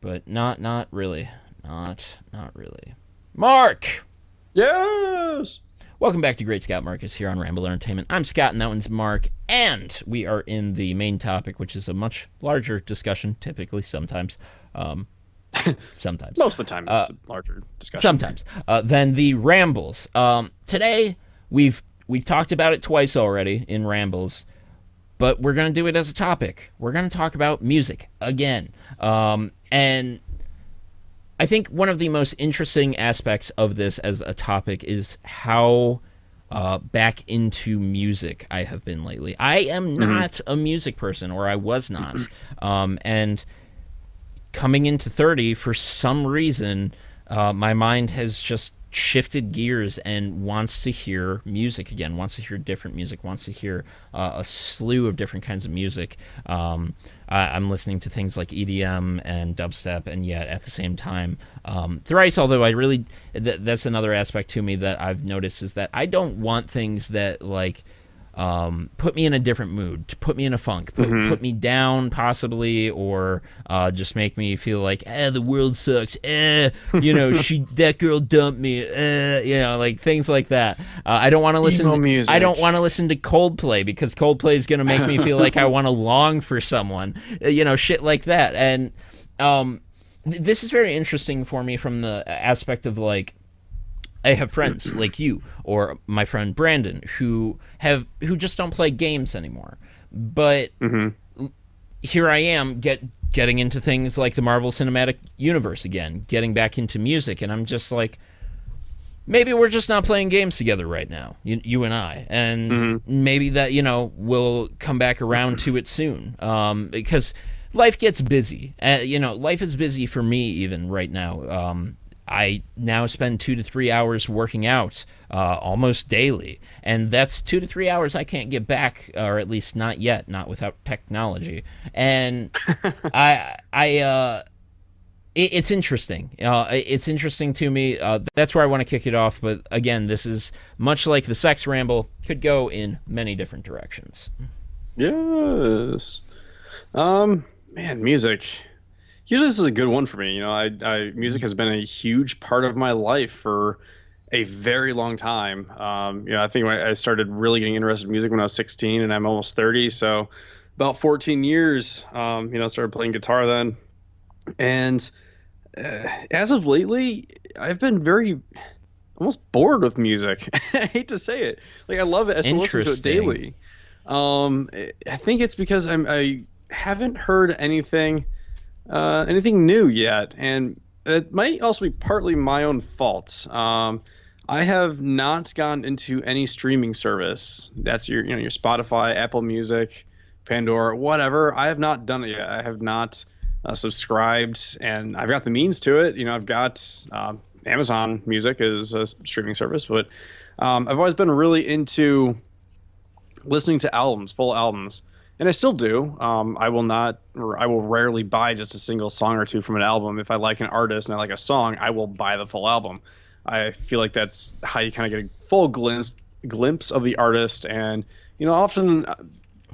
but not really. Not really. Mark! Yes. Welcome back to Great Scott Marcus here on Ramble Entertainment. I'm Scott, and that one's Mark, and we are in the main topic, which is a much larger discussion, typically, sometimes. Sometimes. Most of the time, it's a larger discussion. Sometimes. Than the Rambles. Today, we've talked about it twice already in Rambles, but we're going to do it as a topic. We're going to talk about music again. And I think one of the most interesting aspects of this as a topic is how back into music I have been lately. I am not a music person, or I was not. And coming into 30, for some reason, my mind has just shifted gears and wants to hear music again, wants to hear different music, wants to hear a slew of different kinds of music. I'm listening to things like EDM and dubstep, and yet at the same time, thrice, although I really, that's another aspect to me that I've noticed, is that I don't want things that, like, put me in a different mood, to put me in a funk, put me down possibly, or just make me feel like, the world sucks, that girl dumped me, like things like that. I don't want to listen to music. I don't want to listen to Coldplay, because Coldplay is going to make me feel like I want to long for someone, shit like that. And this is very interesting for me from the aspect of, like, I have friends like you or my friend Brandon who just don't play games anymore. But here I am getting into things like the Marvel Cinematic Universe again, getting back into music, and I'm just like, maybe we're just not playing games together right now, you and I, and maybe that, we'll come back around to it soon, because life gets busy. Life is busy for me even right now. I now spend 2 to 3 hours working out almost daily, and that's 2 to 3 hours I can't get back, or at least not yet, not without technology. And it's interesting. It's interesting to me. That's where I want to kick it off. But again, this is much like the sex ramble, could go in many different directions. Yes. Man, music. Usually this is a good one for me. Music has been a huge part of my life for a very long time. I think I started really getting interested in music when I was 16, and I'm almost 30. So about 14 years, started playing guitar then. And as of lately, I've been very almost bored with music. I hate to say it. Like, I love it. I still listen to it daily. I think it's because I haven't heard anything new yet, and it might also be partly my own fault. I have not gone into any streaming service. That's your Spotify, Apple Music, Pandora, whatever. I have not done it yet. I have not subscribed, and I've got the means to it. I've got Amazon Music is a streaming service, but I've always been really into listening to albums, full albums. And I still do. I will rarely buy just a single song or two from an album. If I like an artist and I like a song, I will buy the full album. I feel like that's how you kind of get a full glimpse of the artist. And, often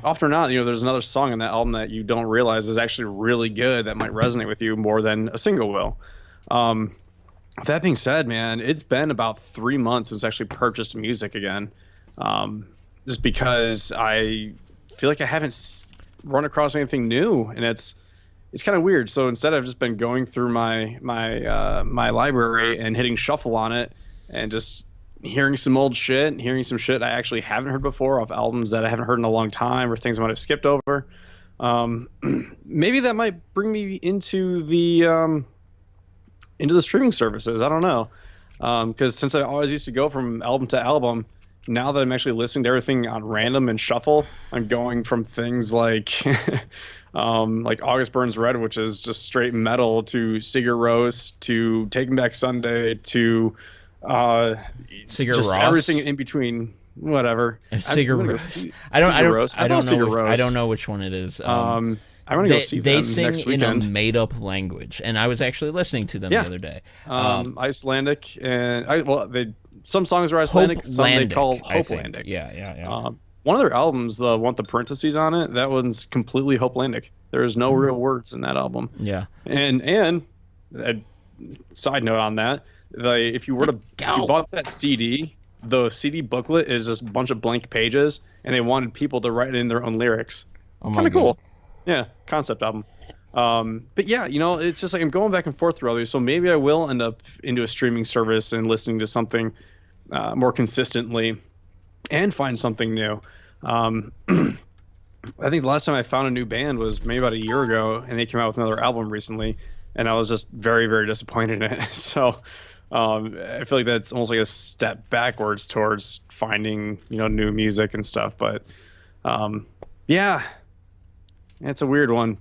or not, there's another song in that album that you don't realize is actually really good that might resonate with you more than a single will. That being said, man, it's been about 3 months since I actually purchased music again. Just because I feel like I haven't run across anything new, and it's kind of weird. So instead, I've just been going through my library and hitting shuffle on it, and just hearing some old shit, hearing some shit I actually haven't heard before off albums that I haven't heard in a long time, or things I might have skipped over. Maybe that might bring me into the streaming services. I don't know, because since I always used to go from album to album, now that I'm actually listening to everything on random and shuffle, I'm going from things like August Burns Red, which is just straight metal, to Sigur Rós, to Taking Back Sunday, to Sigur just Rós? Everything in between, whatever. Sigur Rós. I don't know which one it is. I'm gonna go see them They next sing in a weekend. made-up language, and I was actually listening to them the other day. Icelandic, and some songs are Icelandic, some they call Hopelandic. Yeah. one of their albums, the one with the parentheses on it, that one's completely Hopelandic. There is no real words in that album. Yeah. And a side note on that, if you were to if you Go. bought that CD, the CD booklet is just a bunch of blank pages, and they wanted people to write in their own lyrics. Oh my Kind of god. cool. Yeah, concept album. But yeah, it's just like I'm going back and forth through all these. So maybe I will end up into a streaming service and listening to something more consistently and find something new. Um, I think the last time I found a new band was maybe about a year ago, and they came out with another album recently, and I was just very, very disappointed in it. So I feel like that's almost like a step backwards towards finding, new music and stuff. But yeah, it's a weird one.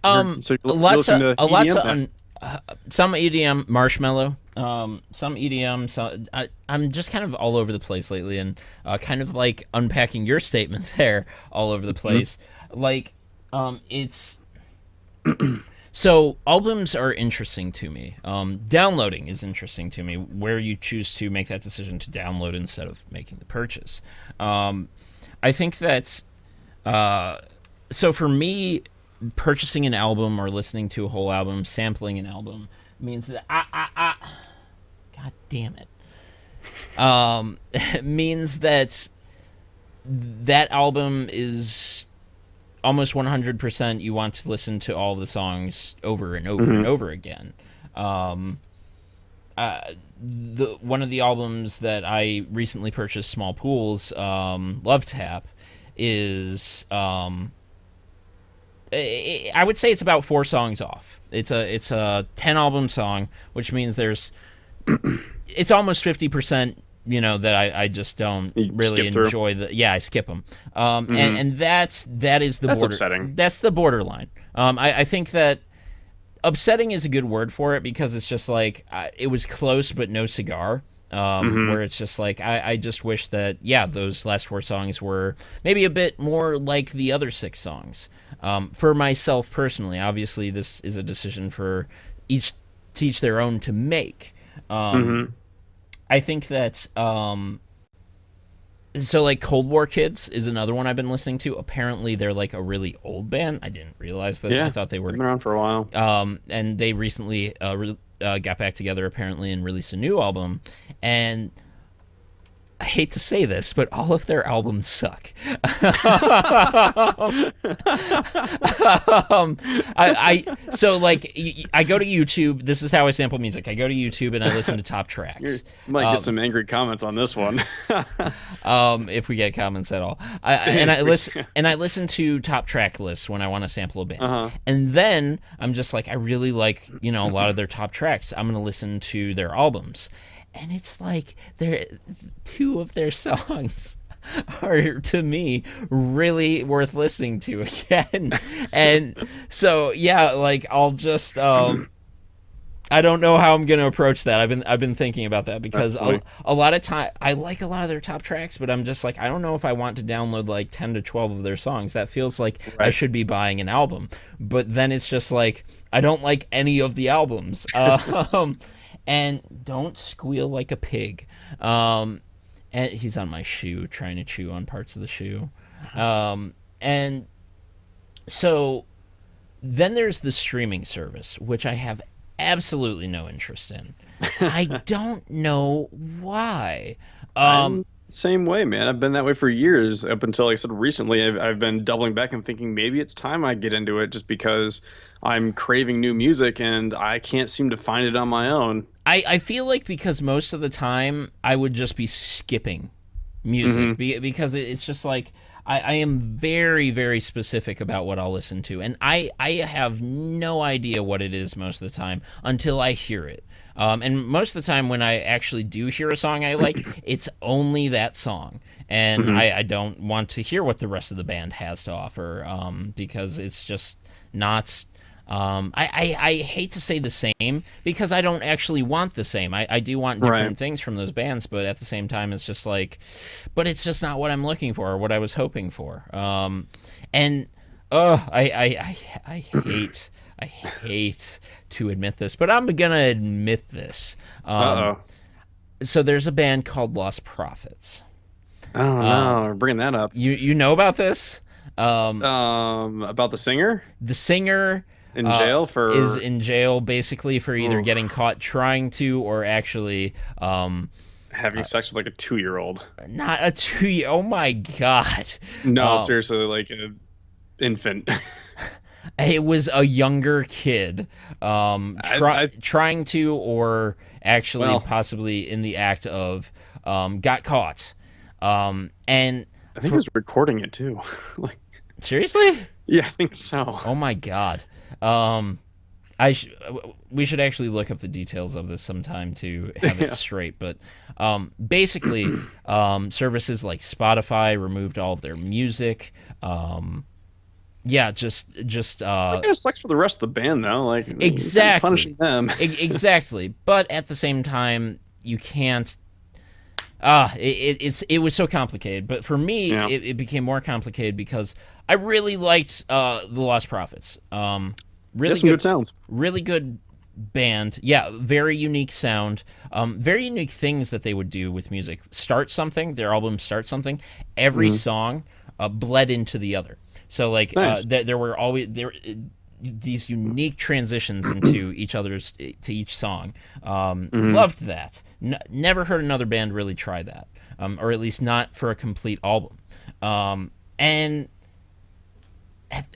So you're Lots listening of to lots EDM of then? some EDM, Marshmallow, some EDM. I'm just kind of all over the place lately, and kind of like unpacking your statement there, all over the place. Like, it's so albums are interesting to me. Downloading is interesting to me. Where you choose to make that decision to download instead of making the purchase. I think that's so for me, purchasing an album or listening to a whole album, sampling an album means that God damn it, means that that album is almost 100% you want to listen to all the songs over and over and over again. One of the albums that I recently purchased, Small Pools, Love Tap, is I would say it's about 4 songs off. It's a 10 album song, which means it's almost 50%. That I just don't You really skip through. enjoy I skip them. And that is the That's border. upsetting. That's the borderline. I think that upsetting is a good word for it because it's just like it was close but no cigar. Where it's just like I just wish that those last 4 songs were maybe a bit more like the other 6 songs. For myself personally, obviously this is a decision for each to each their own to make. I think that so like Cold War Kids is another one I've been listening to. Apparently they're like a really old band. I didn't realize this. Yeah, I thought they were been around for a while. and they recently got back together apparently and released a new album. And I hate to say this, but all of their albums suck. So like I go to YouTube. This is how I sample music. I go to YouTube and I listen to top You tracks. might get some angry comments on this one. If we get comments at all. I listen to top track lists when I want to sample a band. And then I'm just like, I really like, a lot of their top tracks. I'm going to listen to their albums. And it's like 2 of their songs are, to me, really worth listening to again. And so, like I'll just I don't know how I'm going to approach that. I've been thinking about that because a lot of time I like a lot of their top tracks, but I'm just like I don't know if I want to download like 10 to 12 of their songs. That feels like I should be buying an album. But then it's just like I don't like any of the albums. And don't squeal like a pig. And he's on my shoe, trying to chew on parts of the shoe. And so then there's the streaming service, which I have absolutely no interest in. I don't know why. I'm same way, man. I've been that way for years up until, like I said, recently. I've been doubling back and thinking maybe it's time I get into it just because I'm craving new music and I can't seem to find it on my own. I feel like because most of the time I would just be skipping music because it's just like I am very, very specific about what I'll listen to. And I have no idea what it is most of the time until I hear it. And most of the time when I actually do hear a song I like, it's only that song. And I don't want to hear what the rest of the band has to offer because it's just not... I hate to say the same because I don't actually want the same. I do want different things from those bands, but at the same time, it's just like, but it's just not what I'm looking for or what I was hoping for. And I hate to admit this, but I'm gonna admit this. So there's a band called Lost Prophets. I don't know. Bringing that up. You know about this? About the singer The singer in jail is for in jail basically for either getting oof, caught trying to or actually having sex with like a 2-year-old. not a 2 year. Oh my god! No, Um, seriously, like an infant. it was a younger kid I trying to or actually well, possibly in the act of got caught. And I think he for was recording it too. Like, seriously? yeah, I think so. Oh my god. Um, I sh- we should actually look up the details of this sometime to have it Yeah. straight. But basically, services like Spotify removed all of their music. Yeah, just That kind of sucks for the rest of the band, though. Like, you're kind of punishing exactly, them. exactly. But at the same time, you can't. It was so complicated. But for me, Yeah. it became more complicated because I really liked the Lost Prophets. Yeah, Really some good, good sounds. really good band. Yeah, very unique sound. Very unique things that they would do with music. Start something. Their album start something. Every Hmm. song bled into the other. So like Nice. there were always these unique transitions into each other's to each song. Hmm. Loved that. Never heard another band really try that, or at least not for a complete album. And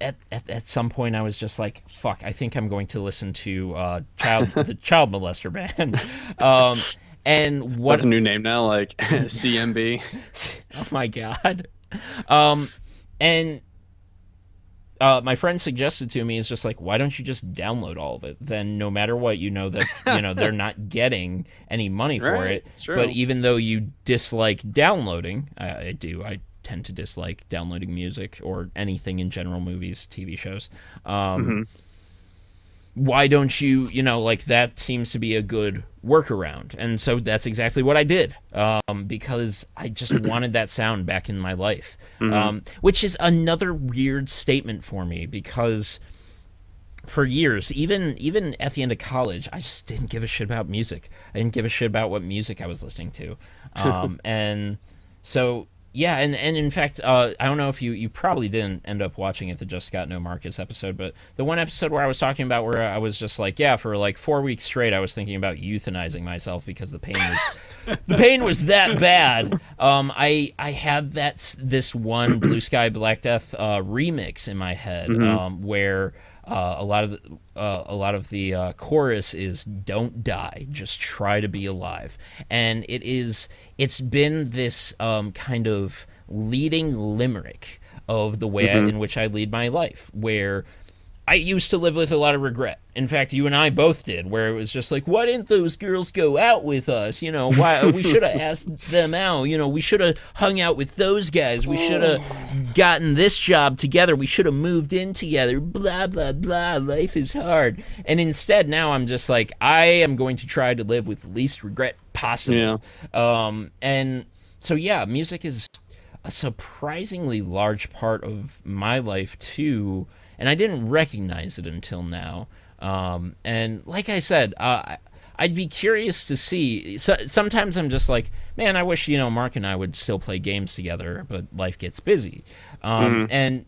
at some point, I was just like, "Fuck! I think I'm going to listen to the Child Molester Band." Um, and That's a what? new name now, like CMB. Oh my god! And my friend suggested to me is just like, why don't you just download all of it? Then no matter what, you know that they're not getting any money for Right, it. it's But true. even though you dislike downloading, I do. I tend to dislike downloading music or anything in general, movies, TV shows. Hmm. Why don't you, like that seems to be a good workaround. And so that's exactly what I did, because I just wanted that sound back in my life, Hmm. which is another weird statement for me because for years, even at the end of college, I just didn't give a shit about music. I didn't give a shit about what music I was listening to, and so yeah, and in fact, I don't know if you probably didn't end up watching it, the Just Got No Marcus episode, but the one episode where I was talking about where I was just like, yeah, for like 4 weeks straight, I was thinking about euthanizing myself because the pain was that bad. I had this one Blue Sky Black Death remix in my head, Hmm. where a lot of the chorus is "Don't die, just try to be alive," and it's been this kind of leading limerick of the way Hmm. in which I lead my life, where I used to live with a lot of regret. In fact, you and I both did, where it was just like, why didn't those girls go out with us? Why we should have asked them out. We should have hung out with those guys. We should have gotten this job together. We should have moved in together. Blah blah blah. Life is hard. And instead, now I'm just like, I am going to try to live with least regret Yeah. possible. And so yeah, music is a surprisingly large part of my life too, and I didn't recognize it until now. And like I said, I'd be curious to see. Sometimes I'm just like, man, I wish Mark and I would still play games together, but life gets busy. Hmm. And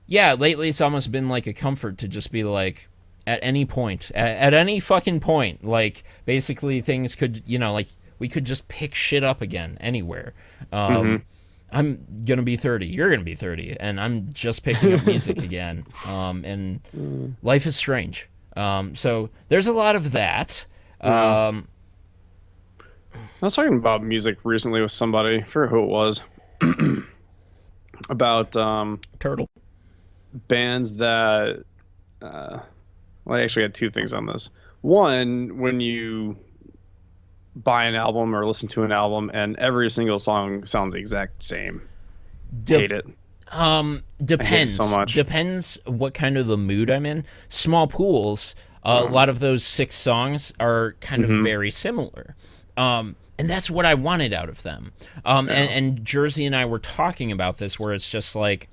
yeah, lately it's almost been like a comfort to just be like, at any point, at any fucking point, like basically things could, like we could just pick shit up again anywhere. Hmm. I'm gonna be 30. You're gonna be 30, and I'm just picking up music again. And life is strange. So there's a lot of that. Yeah. Um, I was talking about music recently with somebody, I forget who it was, about Turtle. bands that well, I actually had two things on this. One, when you buy an album or listen to an album and every single song sounds the exact same. De- Hate it. I hate it so Depends. much. Depends what kind of the mood I'm in. Small Pools. A lot of those 6 songs are kind of Hmm. very similar. And that's what I wanted out of them. Yeah. And Jersey and I were talking about this, where it's just like,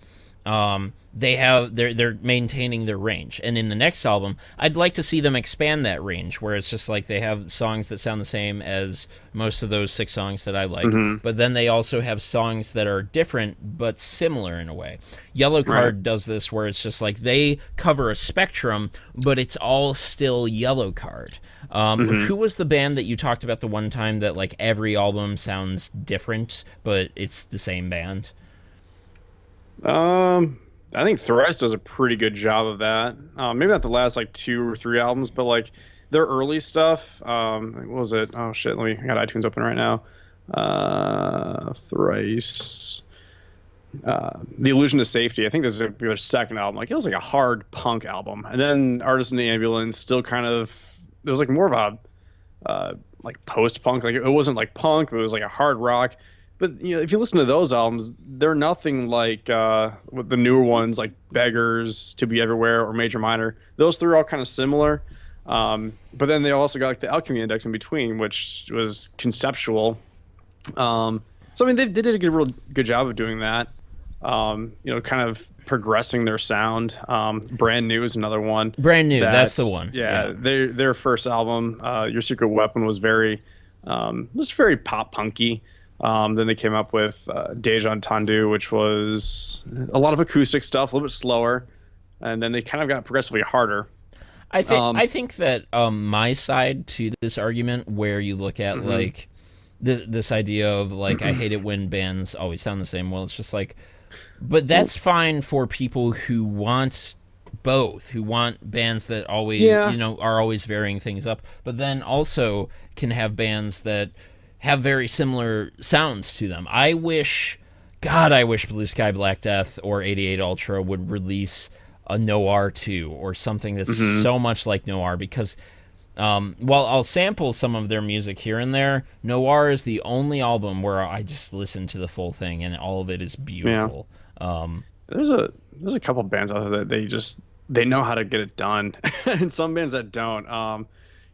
they're maintaining their range. And in the next album, I'd like to see them expand that range, where it's just like they have songs that sound the same as most of those 6 songs that I like, but then they also have songs that are different but similar in a way. Yellow Card does this, where it's just like they cover a spectrum, but it's all still Yellow Card. Who was the band that you talked about the one time that like every album sounds different, but it's the same band? I think Thrice does a pretty good job of that. Maybe not the last like 2 or 3 albums, but like their early stuff. What was it? Oh shit! I got iTunes open right now. Thrice. The Illusion of Safety. I think this is their second album. Like it was like a hard punk album, and then Artist in the Ambulance still kind of. It was like more of a like post punk. Like it wasn't like punk, but it was like a hard rock. But you know, if you listen to those albums, they're nothing like with the newer ones like Beggars, To Be Everywhere, or Major Minor. Those 3 are all kind of similar. But then they also got like the Alchemy Index in between, which was conceptual. So I mean, they did a real good job of doing that. You know, kind of progressing their sound. Brand New is another one. Brand New, that's the one. Yeah. Their first album, Your Secret Weapon, was very pop punky. Then they came up with Deja Entendu, which was a lot of acoustic stuff, a little bit slower, and then they kind of got progressively harder. I think that my side to this argument, where you look at like this idea of like I hate it when bands always sound the same. Well, it's just like, but that's fine for people who want both, who want bands that always you know are always varying things up, but then also can have bands that have very similar sounds to them. I wish Blue Sky Black Death or 88 Ultra would release a Noir 2 or something that's so much like Noir, because while I'll sample some of their music here and there, Noir is the only album where I just listen to the full thing and all of it is beautiful. There's a couple bands out there that they know how to get it done, and some bands that don't.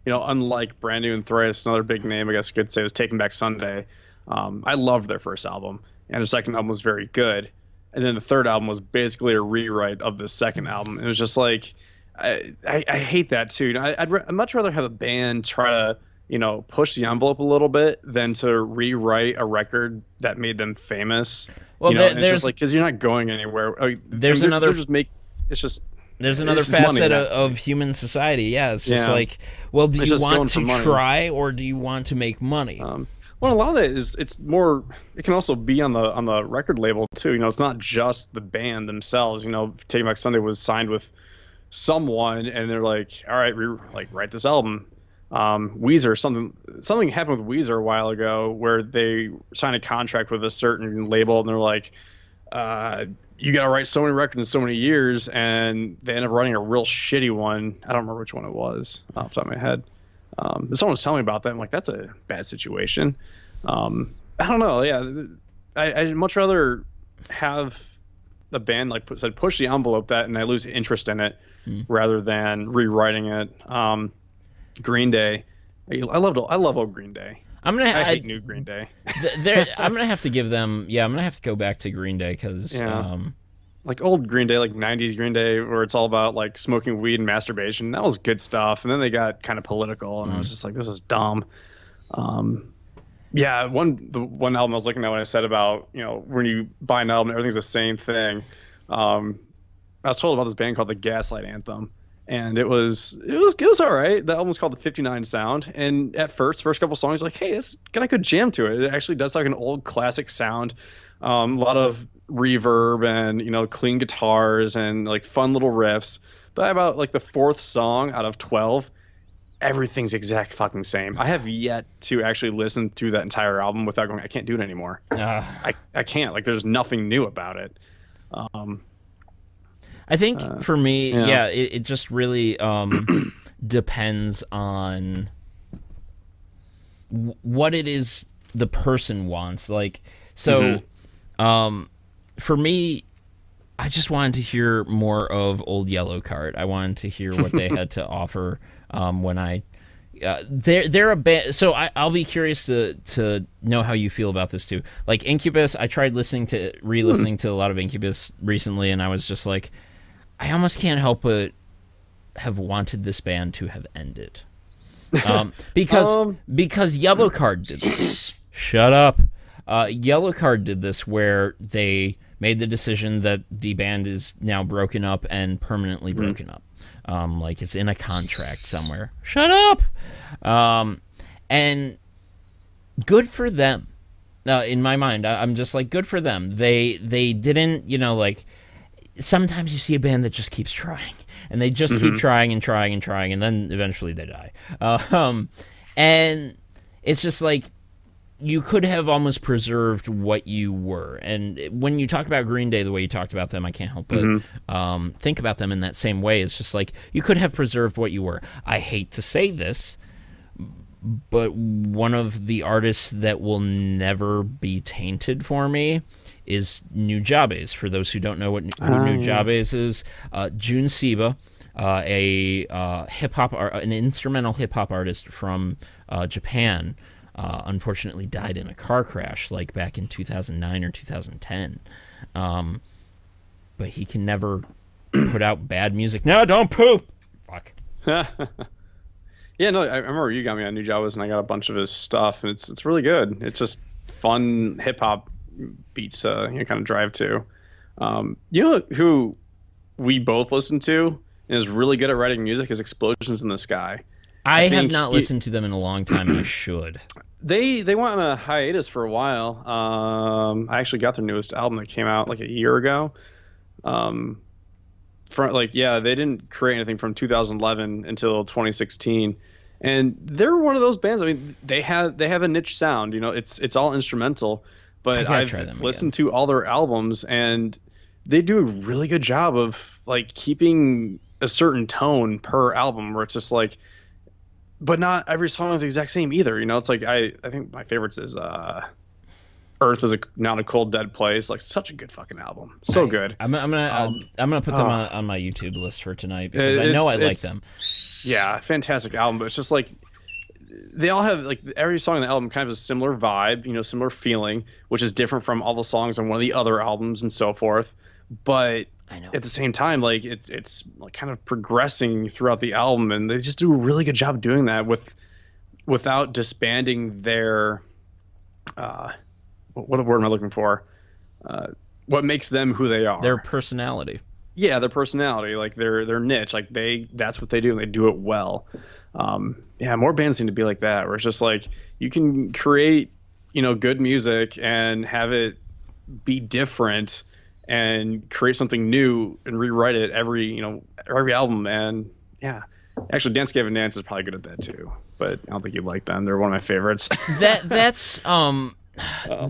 You know, unlike Brand New and Thrice, another big name I guess you could say was Taking Back Sunday. I loved their first album, and their second album was very good. And then the third album was basically a rewrite of the second album. It was just like, I hate that too. You know, I'd much rather have a band try to, you know, push the envelope a little bit than to rewrite a record that made them famous. Well, you know, it's just like, because you're not going anywhere. There's another. There's another facet of human society. Yeah, it's just like, well, do you want to try or do you want to make money? Well, a lot of that is it can also be on the record label too. You know, it's not just the band themselves. You know, Taking Back Sunday was signed with someone, and they're like, all right, write this album. Weezer, something happened with Weezer a while ago where they signed a contract with a certain label, and they're like, you got to write so many records in so many years, and they end up writing a real shitty one. I don't remember which one it was off the top of my head. Someone was telling me about that. I'm like, that's a bad situation. I don't know. Yeah, I'd much rather have the band like push the envelope and I lose interest in it rather than rewriting it. Green Day, I love old Green Day. I hate new Green Day. I'm gonna have to give them. Yeah, I'm gonna have to go back to Green Day because. Like old Green Day, like 90s Green Day, where it's all about like smoking weed and masturbation. That was good stuff. And then they got kind of political, and I was just like, this is dumb. Yeah, the one album I was looking at when I said about, you know, when you buy an album, everything's the same thing. I was told about this band called the Gaslight Anthem, and it was all right. The album was called the 59 Sound, and at first couple songs, like, hey, it's got a good jam to it. It actually does like an old classic sound. A lot of reverb and, you know, clean guitars and like fun little riffs. But about like the fourth song out of 12, everything's exact fucking same. I have yet to actually listen to that entire album without going, I can't do it anymore. I can't. Like, there's nothing new about it. I think for me, it just really depends on what it is the person wants. Like, so for me, I just wanted to hear more of Old Yellow Card. I wanted to hear what they had to offer when I They're a band. So I'll be curious to know how you feel about this too. Like Incubus, I tried re-listening to a lot of Incubus recently, and I was just like, I almost can't help but have wanted this band to have ended. Because Yellow Card did this. Shut up. Yellow Card did this where they made the decision that the band is now broken up and permanently broken up. Like it's in a contract somewhere. Shut up. And good for them. In my mind, I'm just like, good for them. They didn't, like, sometimes you see a band that just keeps trying, and they just keep trying and trying and trying, and then eventually they die. And it's just like, you could have almost preserved what you were. And when you talk about Green Day the way you talked about them, I can't help but think about them in that same way. It's just like, you could have preserved what you were. I hate to say this, but one of the artists that will never be tainted for me is New Jobbies. For those who don't know who New Jobbies is, Jun Seba, an instrumental hip hop artist from Japan, unfortunately died in a car crash like back in 2009 or 2010. But he can never put out bad music. No, don't poop. Fuck. Yeah, no, I remember you got me on New Jobbies, and I got a bunch of his stuff, and it's really good. It's just fun hip hop beats, kind of drive to. You know who we both listen to and is really good at writing music is Explosions in the Sky. I have not listened to them in a long time, and I should. They went on a hiatus for a while. I actually got their newest album that came out like a year ago. They didn't create anything from 2011 until 2016, and they're one of those bands. I mean, they have a niche sound. It's all instrumental, but I've listened to all their albums, and they do a really good job of like keeping a certain tone per album, where it's just like, but not every song is the exact same either. It's like I think my favorites is Earth is not a cold dead place. Like, such a good fucking album. So good. I'm gonna put them on my YouTube list for tonight, because I know I like them. Yeah, fantastic album. But it's just like, they all have, like, every song on the album kind of has a similar vibe, similar feeling, which is different from all the songs on one of the other albums and so forth. But I know, at the same time, like, it's like kind of progressing throughout the album, and they just do a really good job doing that without disbanding their what word am I looking for? What makes them who they are? Their personality. Yeah, their personality, like their niche, like that's what they do, and they do it well. More bands seem to be like that, where it's just like, you can create, good music and have it be different and create something new and rewrite it every album. And yeah, actually, Dance Gavin Dance is probably good at that too, but I don't think you'd like them. They're one of my favorites. That's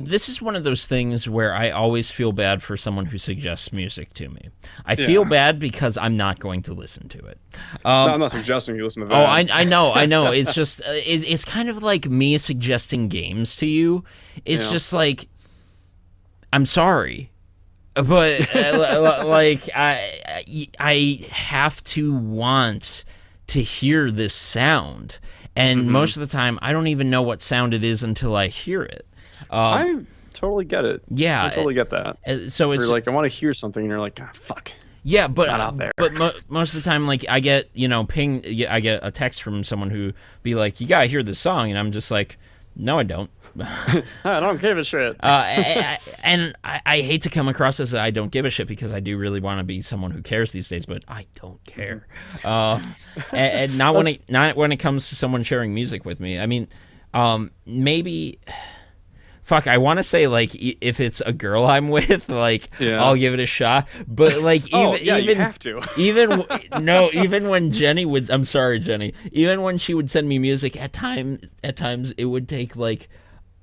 this is one of those things where I always feel bad for someone who suggests music to me. I feel bad because I'm not going to listen to it. No, I'm not suggesting you listen to that. Oh, I know. It's just it's kind of like me suggesting games to you. It's just like, I'm sorry, but like I have to want to hear this sound, and most of the time I don't even know what sound it is until I hear it. I totally get it. Yeah, I totally get that. So it's you're like, I want to hear something, and you're like, fuck. Yeah, but it's not out there. But most of the time, like, I get I get a text from someone who be like, you gotta hear this song, and I'm just like, no, I don't. I don't give a shit. And I hate to come across as I don't give a shit, because I do really want to be someone who cares these days, but I don't care. And not when it comes to someone sharing music with me. I mean, maybe. Fuck, I want to say, like, if it's a girl I'm with, like, I'll give it a shot. But, like, you have to. even when Jenny would, I'm sorry, Jenny, even when she would send me music, at times it would take, like,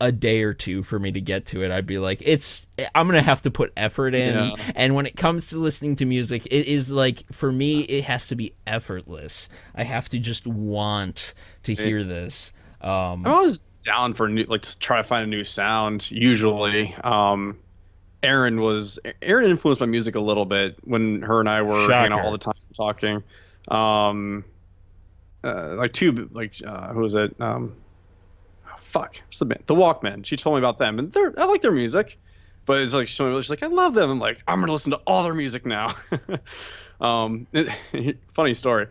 a day or two for me to get to it. I'd be like, I'm gonna have to put effort in. And when it comes to listening to music, it is like, for me, it has to be effortless. I have to just want to hear this. I'm always down for to try to find a new sound. Usually, Erin influenced my music a little bit when her and I were all the time talking. like two like who was it? Fuck, what's the band? The Walkmen. She told me about them, and I like their music, but it's like she's like I love them. I'm like I'm gonna listen to all their music now. Funny story.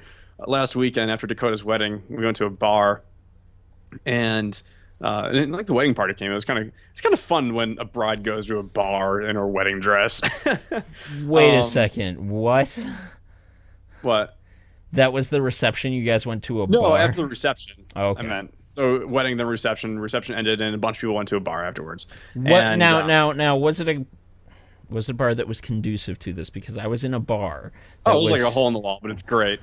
Last weekend after Dakota's wedding, we went to a bar, and like the wedding party came. It's kind of fun when a bride goes to a bar in her wedding dress. Wait a second. What? What? That was the reception? You guys went to a No, bar? after the reception. Okay. I meant. So wedding, then reception. Reception ended, and a bunch of people went to a bar afterwards. What And, now was it a bar that was conducive to this? Because I was in a bar that oh, it was like a hole in the wall, but it's great.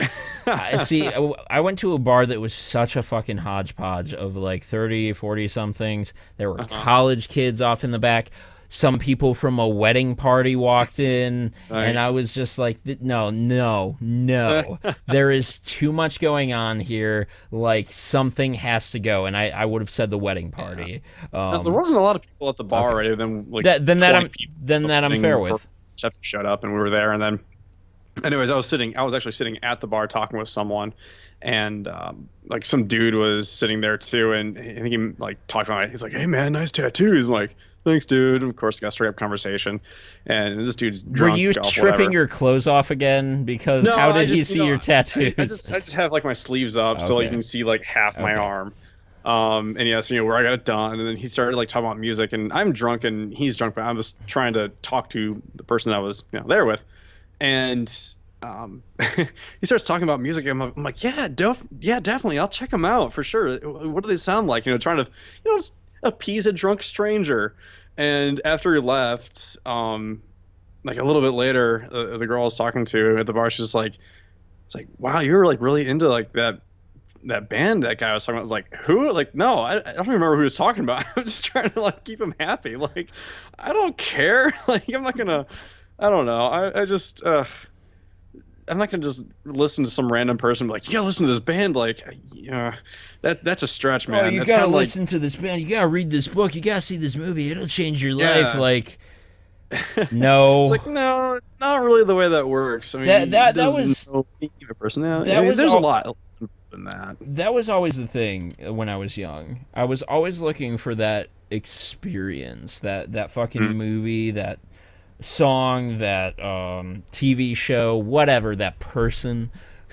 see, I went to a bar that was such a fucking hodgepodge of like 30, 40 somethings. There were college kids off in the back. Some people from a wedding party walked in, and I was just like, no. There is too much going on here. Like, something has to go. And I would have said the wedding party. There wasn't a lot of people at the bar already. Then like then that I'm fair with. Chef showed up, and we were there. And then, anyways, I was actually sitting at the bar talking with someone, and like some dude was sitting there too, and I think he like talked about it. He's like, "Hey man, nice tattoos." I'm like, "Thanks, dude." And of course, got a straight up conversation, and this dude's drunk. Were you stripping your clothes off again? Because how did he see your tattoos? I just have like my sleeves up, so like, you can see like half my arm. And yeah, so where I got it done, and then he started like talking about music, and I'm drunk and he's drunk, but I'm just trying to talk to the person I was there with, and he starts talking about music. And I'm like, yeah, definitely, I'll check them out for sure. What do they sound like? Trying to just appease a drunk stranger. And after he left, like a little bit later, the girl I was talking to at the bar, she's like, "It's like, wow, you were like really into like that band that guy was talking about." I was like, "Who?" Like, no, I don't remember who he was talking about. I'm just trying to like keep him happy. Like, I don't care. Like, I'm not gonna. I don't know. I just. I'm not gonna just listen to some random person and be like, "You gotta listen to this band." Like, that's a stretch, man. Oh, you gotta listen to this band. You gotta read this book. You gotta see this movie. It'll change your life. Like, no. It's like, no, it's not really the way that works. I mean, that was a personality. There's a lot than that. That was always the thing when I was young. I was always looking for that experience, that fucking movie, that song, that TV show, whatever, that person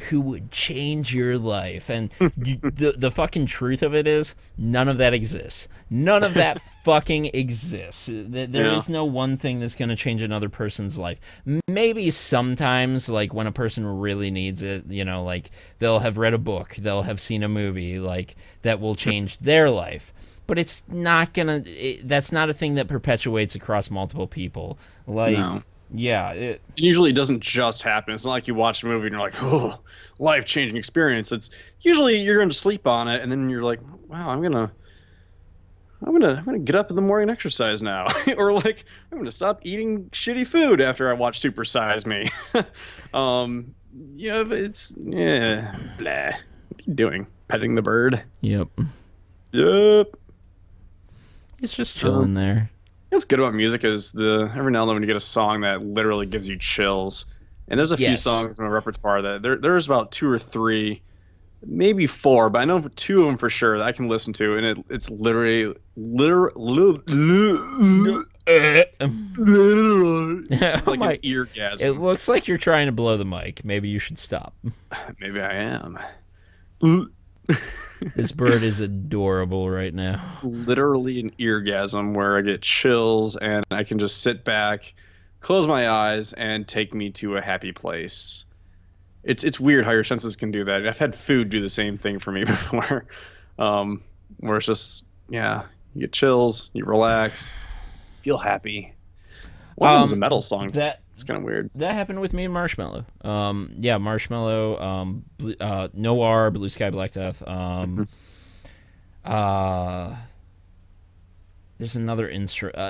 who would change your life. And the fucking truth of it is, none of that exists. None of that fucking exists. There is no one thing that's going to change another person's life. Maybe sometimes, like, when a person really needs it, like, they'll have read a book, they'll have seen a movie, like, that will change their life. But it's not gonna. That's not a thing that perpetuates across multiple people. Like, no. Yeah. It usually doesn't just happen. It's not like you watch a movie and you're like, "Oh, life-changing experience." It's usually you're going to sleep on it, and then you're like, "Wow, I'm gonna get up in the morning and exercise now," or like, "I'm gonna stop eating shitty food after I watch Super Size Me." It's blah. What are you doing? Petting the bird? Yep. It's just chilling there. What's good about music is every now and then when you get a song that literally gives you chills. And there's a few songs in my repertoire that there's about 2 or 3, maybe 4, but I know 2 of them for sure that I can listen to, and it's literally like an eargasm. It looks like you're trying to blow the mic. Maybe you should stop. Maybe I am. This bird is adorable right now. Literally an eargasm where I get chills and I can just sit back, close my eyes, and take me to a happy place. It's weird how your senses can do that. I've had food do the same thing for me before, where it's just, you get chills, you relax, feel happy. One of them's a metal song. It's kind of weird. That happened with me and Marshmallow. Marshmallow, Noir, Blue Sky, Black Death. There's another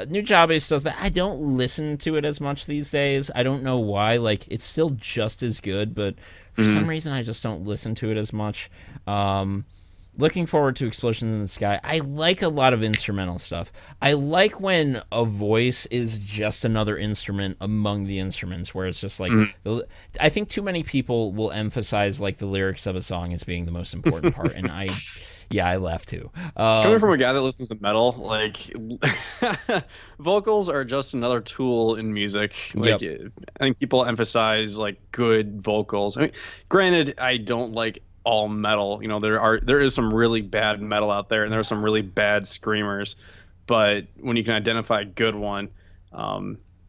New Jobbies does that. I don't listen to it as much these days. I don't know why. Like, it's still just as good, but for some reason I just don't listen to it as much. looking forward to Explosions in the Sky. I like a lot of instrumental stuff. I like when a voice is just another instrument among the instruments, where it's just like, I think too many people will emphasize like the lyrics of a song as being the most important part, and I laugh too. Coming from a guy that listens to metal, like vocals are just another tool in music. Like I think people emphasize like good vocals. I mean, granted, I don't like all metal. You know, there is some really bad metal out there, and there are some really bad screamers. But when you can identify a good one,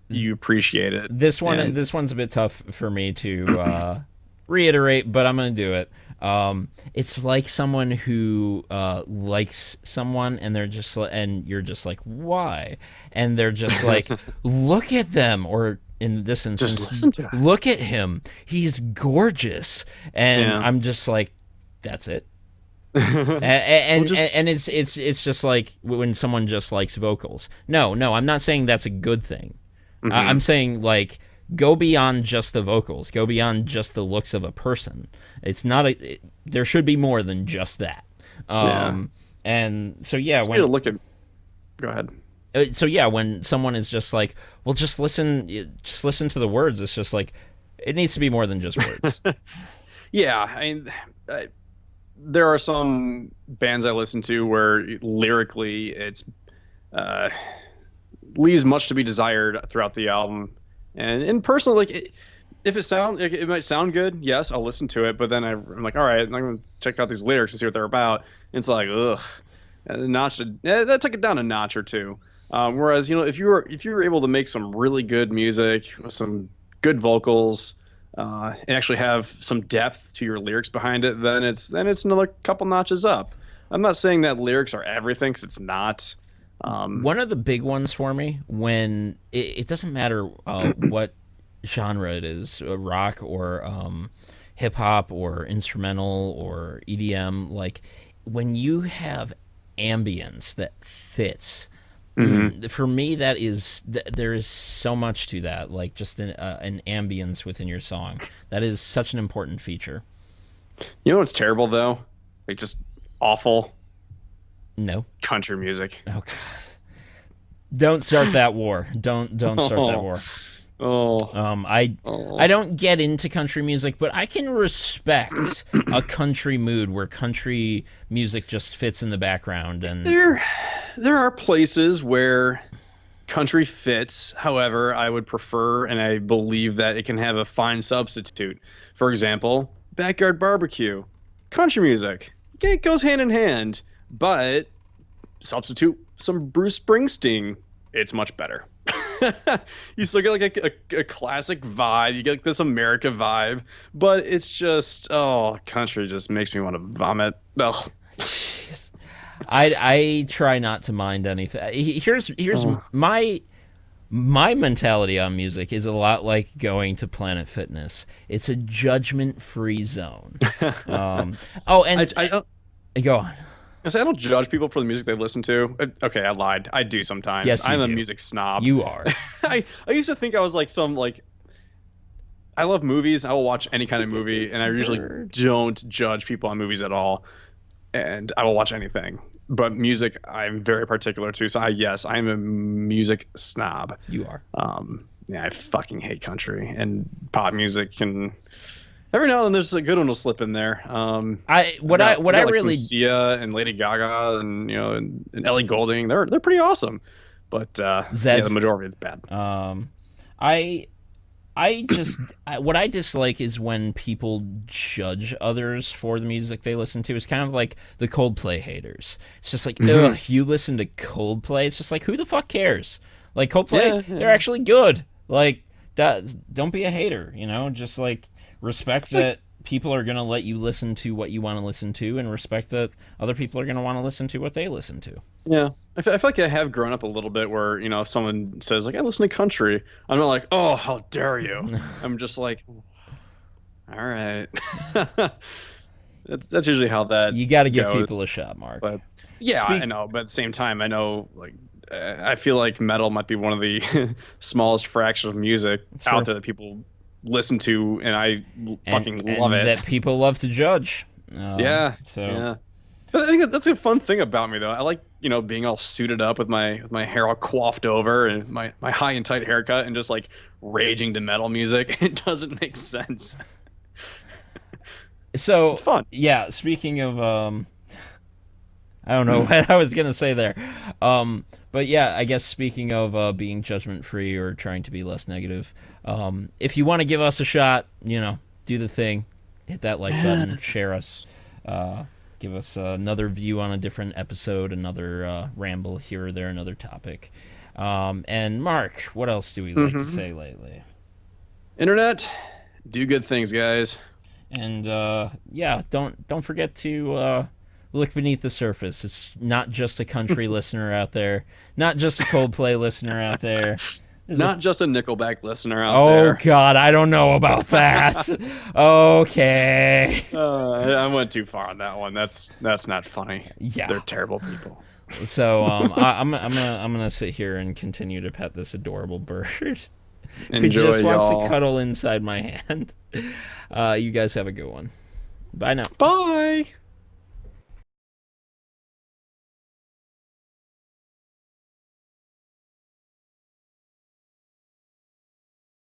you appreciate it. This one's a bit tough for me to reiterate, but I'm gonna do it. It's like someone who likes someone, and you're just like, why? And they're just like, look at them, or in this instance, look at him. He's gorgeous, and I'm just like, that's it. and it's just like when someone just likes vocals. No, I'm not saying that's a good thing. I'm saying like, go beyond just the vocals. Go beyond just the looks of a person. It's not there should be more than just that. And so go ahead. So yeah, when someone is just like, well, just listen to the words. It's just like, it needs to be more than just words. Yeah, I mean, there are some bands I listen to where lyrically it's leaves much to be desired throughout the album. And personally, like, if it might sound good, yes, I'll listen to it. But then I'm like, all right, I'm going to check out these lyrics and see what they're about. And it's like, ugh, that took it down a notch or two. Whereas, you know, if you were able to make some really good music with some good vocals, and actually have some depth to your lyrics behind it, then it's another couple notches up. I'm not saying that lyrics are everything, because it's not. One of the big ones for me, when it doesn't matter what genre it is, rock or hip hop or instrumental or EDM, like when you have ambience that fits. For me, that is there is so much to that, like just an ambience within your song. That is such an important feature. You know what's terrible though? Like, just awful. No. Country music. Oh God! Don't start that war. Don't start that war. I don't get into country music, but I can respect a country mood where country music just fits in the background. And there are places where country fits. However, I would prefer, and I believe that it can have a fine substitute. For example, backyard barbecue, country music. It goes hand in hand, but substitute some Bruce Springsteen. It's much better. You still get like a classic vibe. You get like this America vibe, but it's just, country just makes me want to vomit. Ugh. I try not to mind anything. Here's my mentality on music is a lot like going to Planet Fitness. It's a judgment-free zone. And go on. I don't judge people for the music they listen to. Okay, I lied. I do sometimes. Yes, I'm a music snob. You are. I used to think I was like I love movies. I will watch any kind of movie, and I usually don't judge people on movies at all. And I will watch anything. But music, I'm very particular to. So I'm a music snob. You are. I fucking hate country and pop music, and every now and then there's a good one will slip in there. I really Sia and Lady Gaga and and Ellie Goulding, they're pretty awesome, but the majority is bad. What I dislike is when people judge others for the music they listen to. It's kind of like the Coldplay haters. It's just like, ugh, you listen to Coldplay. It's just like, who the fuck cares? Like, Coldplay, they're actually good. Like, don't be a hater. Just like respect that people are gonna let you listen to what you want to listen to, and respect that other people are gonna want to listen to what they listen to. Yeah, I feel like I have grown up a little bit where, if someone says, like, I listen to country, I'm not like, oh, how dare you? I'm just like, all right. That's usually how that You got to give people a shot, Mark. But, I know. But at the same time, I know, like, I feel like metal might be one of the smallest fractions of music out there that people listen to, and I fucking love it. That people love to judge. Yeah. But I think that's a fun thing about me, though. I like, being all suited up with my hair all coiffed over and my high and tight haircut and just like raging to metal music. It doesn't make sense. So It's fun. yeah, speaking of I don't know what I was gonna say there. But yeah, I guess speaking of being judgment free or trying to be less negative, if you want to give us a shot, do the thing, hit that like button, share us, Yes. give us another view on a different episode, another ramble here or there, another topic. And Mark, what else do we like to say lately? Internet, do good things, guys. And yeah, don't forget to look beneath the surface. It's not just a country listener out there, not just a Coldplay listener out there. Not just a Nickelback listener out Oh there. God, I don't know about that. Okay. I went too far on that one. That's not funny. Yeah. They're terrible people. So I'm gonna sit here and continue to pet this adorable bird who Enjoy, just wants y'all. to cuddle inside my hand. You guys have a good one. Bye now. Bye.